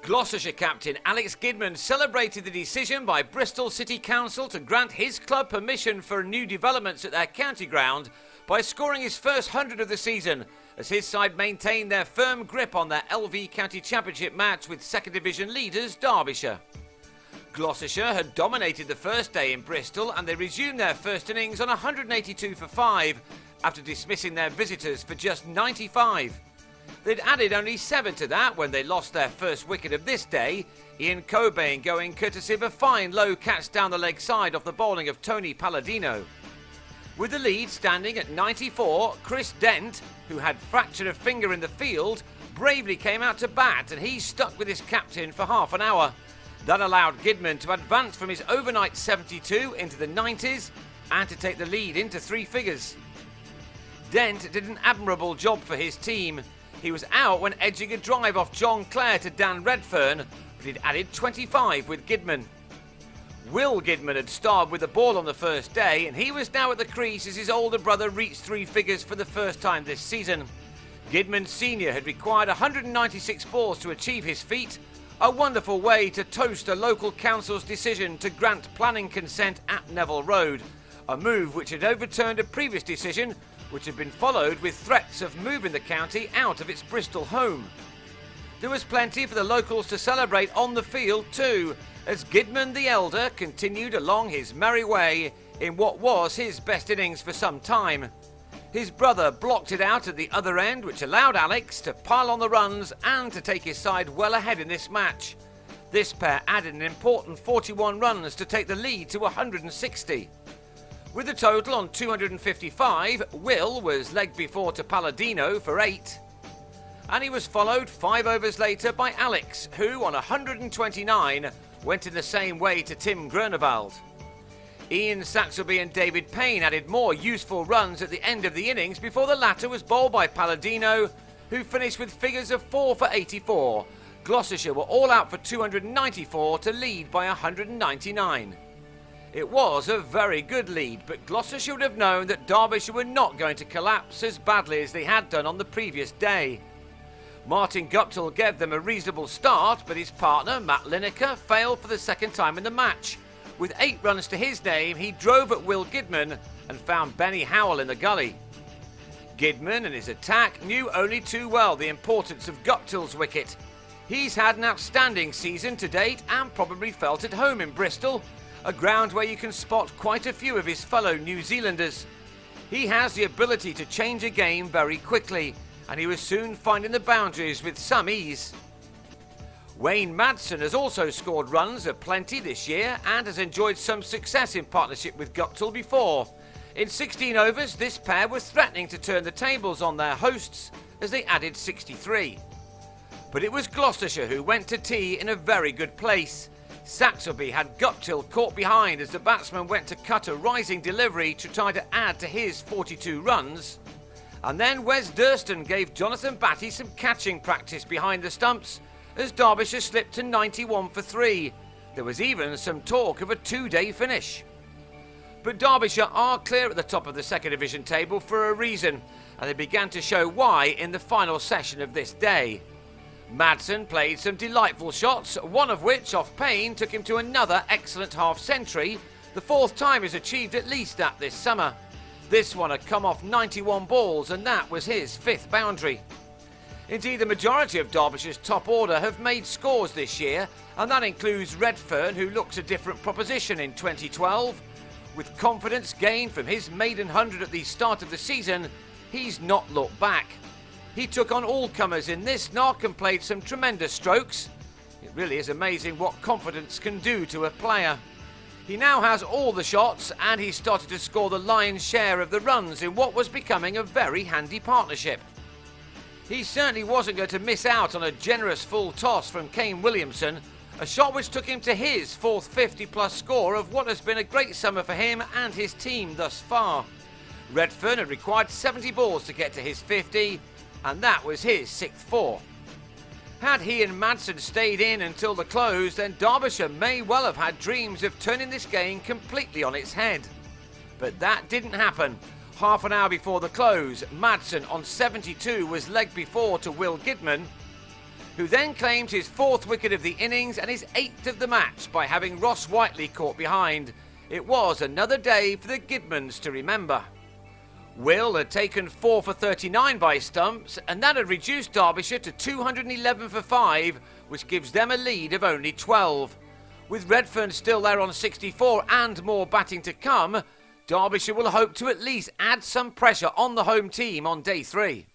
Gloucestershire captain Alex Gidman celebrated the decision by Bristol City Council to grant his club permission for new developments at their county ground by scoring his first 100 of the season, as his side maintained their firm grip on their LV County Championship match with second division leaders Derbyshire. Gloucestershire had dominated the first day in Bristol, and they resumed their first innings on 182 for 5 after dismissing their visitors for just 95. They'd added only 7 to that when they lost their first wicket of this day, Ian Cobain going courtesy of a fine low catch down the leg side off the bowling of Tony Palladino. With the lead standing at 94, Chris Dent, who had fractured a finger in the field, bravely came out to bat, and he stuck with his captain for half an hour. That allowed Gidman to advance from his overnight 72 into the 90s and to take the lead into 3 figures. Dent did an admirable job for his team. He was out when edging a drive off John Clare to Dan Redfern, but he'd added 25 with Gidman. Will Gidman had starred with the ball on the first day, and he was now at the crease as his older brother reached 3 figures for the first time this season. Gidman Sr. had required 196 balls to achieve his feat, a wonderful way to toast a local council's decision to grant planning consent at Neville Road, a move which had overturned a previous decision which had been followed with threats of moving the county out of its Bristol home. There was plenty for the locals to celebrate on the field too, as Gidman the elder continued along his merry way in what was his best innings for some time. His brother blocked it out at the other end, which allowed Alex to pile on the runs and to take his side well ahead in this match. This pair added an important 41 runs to take the lead to 160. With a total on 255, Will was legged before to Palladino for 8. And he was followed 5 overs later by Alex, who on 129 went in the same way to Tim Grunewald. Ian Saxelby and David Payne added more useful runs at the end of the innings before the latter was bowled by Palladino, who finished with figures of 4 for 84. Gloucestershire were all out for 294 to lead by 199. It was a very good lead, but Gloucestershire would have known that Derbyshire were not going to collapse as badly as they had done on the previous day. Martin Guptill gave them a reasonable start, but his partner, Matt Lineker, failed for the second time in the match. With 8 runs to his name, he drove at Will Gidman and found Benny Howell in the gully. Gidman and his attack knew only too well the importance of Guptill's wicket. He's had an outstanding season to date and probably felt at home in Bristol, a ground where you can spot quite a few of his fellow New Zealanders. He has the ability to change a game very quickly, and he was soon finding the boundaries with some ease. Wayne Madsen has also scored runs aplenty this year and has enjoyed some success in partnership with Guptill before. In 16 overs, this pair was threatening to turn the tables on their hosts as they added 63. But it was Gloucestershire who went to tea in a very good place. Saxelby had Guptill caught behind as the batsman went to cut a rising delivery to try to add to his 42 runs. And then Wes Durston gave Jonathan Batty some catching practice behind the stumps as Derbyshire slipped to 91 for 3. There was even some talk of a 2-day finish. But Derbyshire are clear at the top of the second division table for a reason, and they began to show why in the final session of this day. Madsen played some delightful shots, one of which, off Payne, took him to another excellent half-century, the 4th time he's achieved at least that this summer. This one had come off 91 balls, and that was his 5th boundary. Indeed, the majority of Derbyshire's top order have made scores this year, and that includes Redfern, who looks a different proposition in 2012. With confidence gained from his maiden 100 at the start of the season, he's not looked back. He took on all comers in this knock and played some tremendous strokes. It really is amazing what confidence can do to a player. He now has all the shots, and he started to score the lion's share of the runs in what was becoming a very handy partnership. He certainly wasn't going to miss out on a generous full toss from Kane Williamson, a shot which took him to his 4th 50-plus score of what has been a great summer for him and his team thus far. Redfern had required 70 balls to get to his 50, and that was his 6th 4. Had he and Madsen stayed in until the close, then Derbyshire may well have had dreams of turning this game completely on its head. But that didn't happen. Half an hour before the close, Madsen on 72 was legged before to Will Gidman. who then claimed his 4th wicket of the innings and his 8th of the match by having Ross Whiteley caught behind. It was another day for the Gidmans to remember. Will had taken 4 for 39 by stumps, and that had reduced Derbyshire to 211 for 5, which gives them a lead of only 12. With Redfern still there on 64 and more batting to come, Derbyshire will hope to at least add some pressure on the home team on day 3.